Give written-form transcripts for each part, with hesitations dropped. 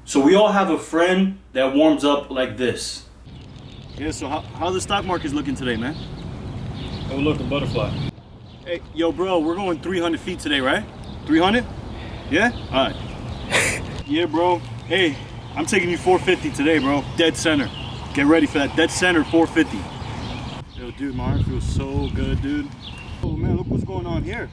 So we all have a friend that warms up like this. Yeah, so how's the stock market looking today, man? Oh, look, a butterfly. Hey, yo, bro, we're going 300 feet today, right? 300? Yeah? All right. Yeah, bro. Hey, I'm taking you 450 today, bro. Dead center. Get ready for that. Dead center, 450. Yo, dude, my arm feels so good, dude. Oh, man, look what's going on here.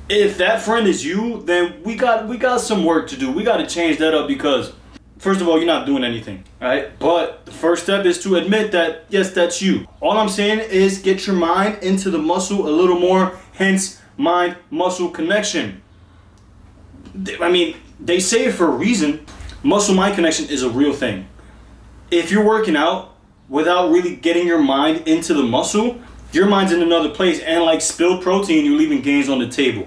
If that friend is you, then we got some work to do. We got to change that up because, first of all, you're not doing anything, right? But the first step is to admit that, yes, that's you. All I'm saying is get your mind into the muscle a little more, hence mind-muscle connection. I mean, they say it for a reason. Muscle-mind connection is a real thing. If you're working out without really getting your mind into the muscle, your mind's in another place, and like spilled protein, you're leaving gains on the table.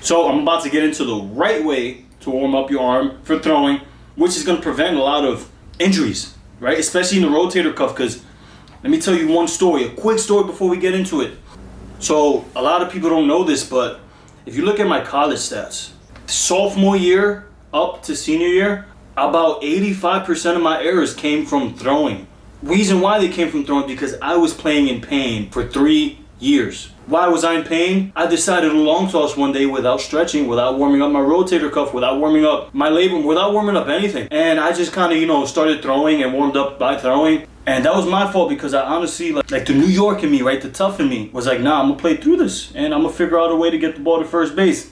So I'm about to get into the right way to warm up your arm for throwing, which is going to prevent a lot of injuries, right? Especially in the rotator cuff, because let me tell you one story, a quick story before we get into it. So a lot of people don't know this, but if you look at my college stats, sophomore year up to senior year, about 85% of my errors came from throwing. Reason why they came from throwing, because I was playing in pain for 3 years. Why was I in pain? I decided to long toss one day without stretching, without warming up my rotator cuff, without warming up my labrum, without warming up anything. And I just kind of, started throwing and warmed up by throwing. And that was my fault because I honestly, like the New York in me, right, the tough in me, was like, nah, I'm going to play through this. And I'm going to figure out a way to get the ball to first base.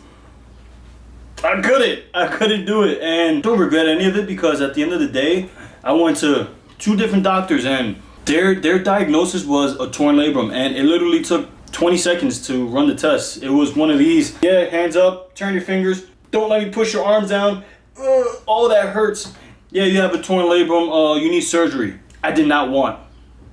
I couldn't do it. And I don't regret any of it because at the end of the day, I went to 2 different doctors and their diagnosis was a torn labrum. And it literally took 20 seconds to run the test. It was one of these. Yeah, hands up, turn your fingers. Don't let me push your arms down. Oh, that hurts. Yeah, you have a torn labrum. You need surgery. I did not want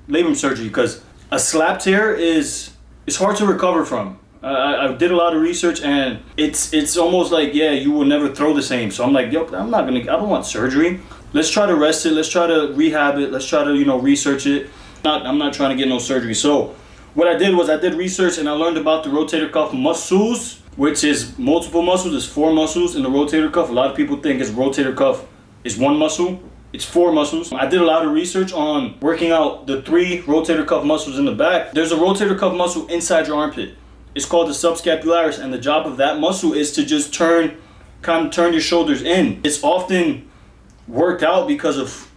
labrum surgery because a SLAP tear is hard to recover from. I did a lot of research and it's almost like, yeah, you will never throw the same. So I'm like, yo, I don't want surgery. Let's try to rest it. Let's try to rehab it. Let's try to, research it. I'm not trying to get no surgery. So what I did was I did research and I learned about the rotator cuff muscles, which is multiple muscles. There's 4 muscles in the rotator cuff. A lot of people think it's rotator cuff is 1 muscle. It's 4 muscles. I did a lot of research on working out the 3 rotator cuff muscles in the back. There's a rotator cuff muscle inside your armpit. It's called the subscapularis, and the job of that muscle is to just turn your shoulders in. It's often worked out because of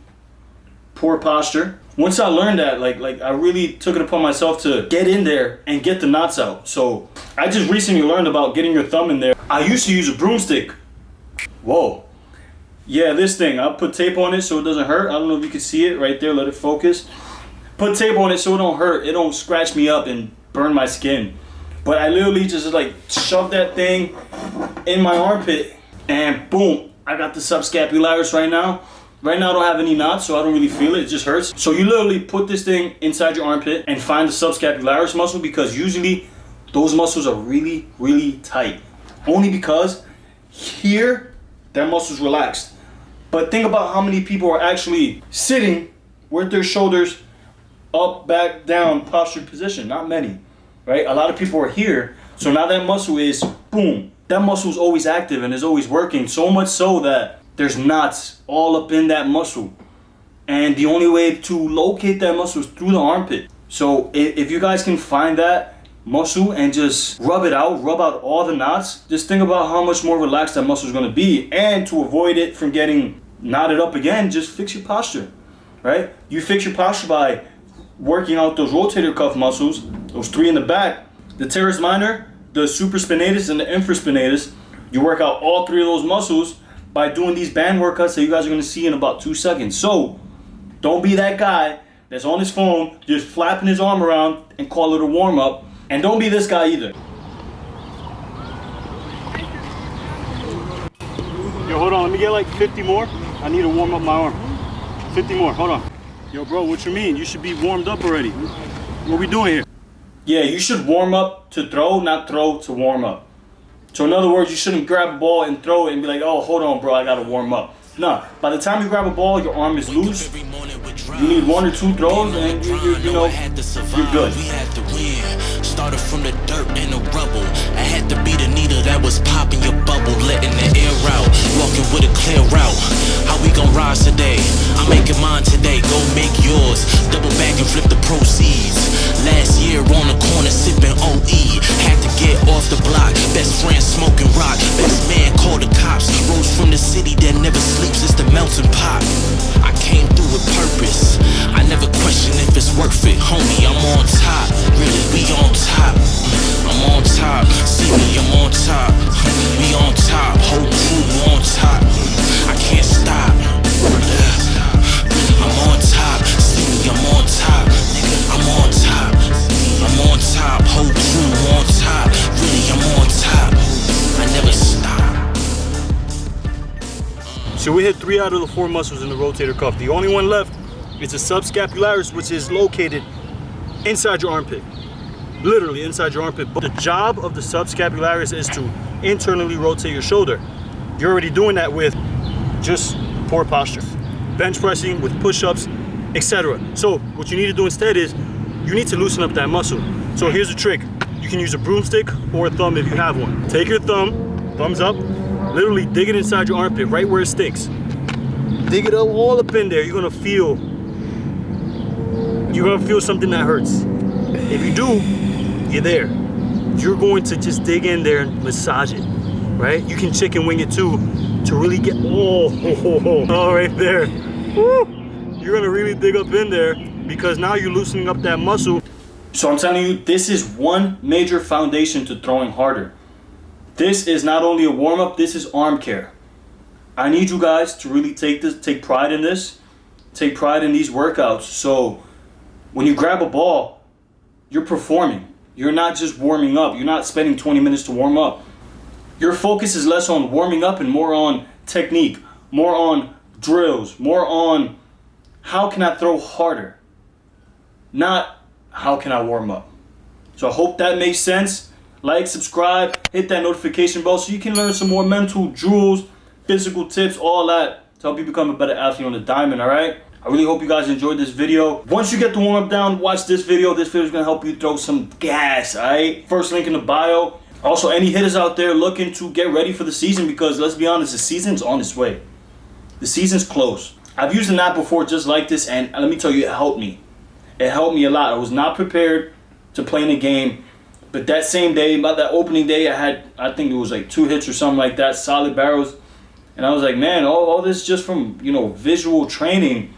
poor posture. Once I learned that, like I really took it upon myself to get in there and get the knots out. So I just recently learned about getting your thumb in there. I used to use a broomstick. Whoa. Yeah, this thing, I'll put tape on it so it doesn't hurt. I don't know if you can see it right there, let it focus. Put tape on it so it don't hurt. It don't scratch me up and burn my skin. But I literally just shove that thing in my armpit and boom, I got the subscapularis right now. Right now I don't have any knots, so I don't really feel it, it just hurts. So you literally put this thing inside your armpit and find the subscapularis muscle because usually those muscles are really, really tight. Only because here, that muscle's relaxed. But think about how many people are actually sitting with their shoulders up, back, down, postured position. Not many, right? A lot of people are here. So now that muscle is, boom, that muscle is always active and is always working. So much so that there's knots all up in that muscle. And the only way to locate that muscle is through the armpit. So if you guys can find that muscle and just rub out all the knots, just think about how much more relaxed that muscle is going to be. And to avoid it from getting knotted up again, just fix your posture, right? You fix your posture by working out those rotator cuff muscles, those 3 in the back, the teres minor, the supraspinatus, and the infraspinatus. You work out all 3 of those muscles by doing these band workouts that you guys are going to see in about 2 seconds. So don't be that guy that's on his phone just flapping his arm around and call it a warm-up. And don't be this guy either. Yo, hold on, let me get like 50 more. I need to warm up my arm. 50 more, hold on. Yo, bro, what you mean? You should be warmed up already. What we doing here? Yeah, you should warm up to throw, not throw to warm up. So in other words, you shouldn't grab a ball and throw it and be like, oh, hold on, bro, I gotta warm up. No, by the time you grab a ball, your arm is loose. You need 1 or 2 throws and you're good. We had to win. Started from the dirt and the rubble. I had to be the needle that was popping your bubble, letting the air out. So we hit 3 out of the 4 muscles in the rotator cuff. The only one left is the subscapularis, which is located inside your armpit. Literally inside your armpit. But the job of the subscapularis is to internally rotate your shoulder. You're already doing that with just poor posture. Bench pressing, with push-ups, etc. So what you need to do instead is you need to loosen up that muscle. So here's a trick. You can use a broomstick or a thumb if you have one. Take your thumbs up, literally dig it inside your armpit, right where it stinks. Dig it up, all up in there. You're gonna feel something that hurts. If you do, you're there. You're going to just dig in there and massage it, right? You can chicken wing it too to really get, right there. Woo! You're gonna really dig up in there because now you're loosening up that muscle. So I'm telling you, this is one major foundation to throwing harder. This is not only a warm-up, this is arm care. I need you guys to really take pride in this, take pride in these workouts. So when you grab a ball, you're performing. You're not just warming up. You're not spending 20 minutes to warm up. Your focus is less on warming up and more on technique, more on drills, more on how can I throw harder, not how can I warm up. So I hope that makes sense. Like, subscribe, hit that notification bell so you can learn some more mental jewels, physical tips, all that to help you become a better athlete on the diamond, all right? I really hope you guys enjoyed this video. Once you get the warm-up down, watch this video. This video is going to help you throw some gas, all right? First link in the bio. Also, any hitters out there looking to get ready for the season, because let's be honest, the season's on its way. The season's close. I've used an app before just like this, and let me tell you, it helped me. It helped me a lot. I was not prepared to play in a game, but that same day, about that opening day, I think it was like 2 hits or something like that, solid barrels. And I was like, man, all this just from, visual training.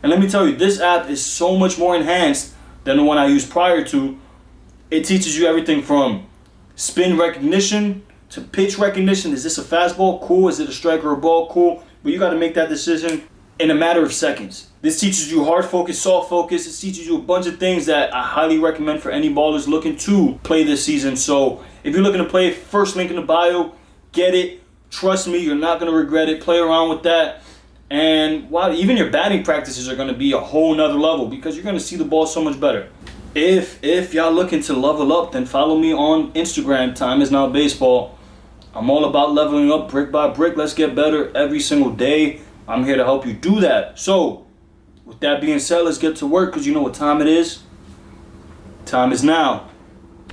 And let me tell you, this app is so much more enhanced than the one I used prior to. It teaches you everything from spin recognition to pitch recognition. Is this a fastball? Cool. Is it a strike or a ball? Cool. But you got to make that decision in a matter of seconds. This teaches you hard focus, soft focus. It teaches you a bunch of things that I highly recommend for any ballers looking to play this season. So if you're looking to play, first link in the bio, get it. Trust me, you're not going to regret it. Play around with that. And wow, even your batting practices are going to be a whole nother level because you're going to see the ball so much better. If y'all looking to level up, then follow me on Instagram, Time Is Now Baseball. I'm all about leveling up brick by brick. Let's get better every single day. I'm here to help you do that. So, with that being said, let's get to work because you know what time it is. Time is now.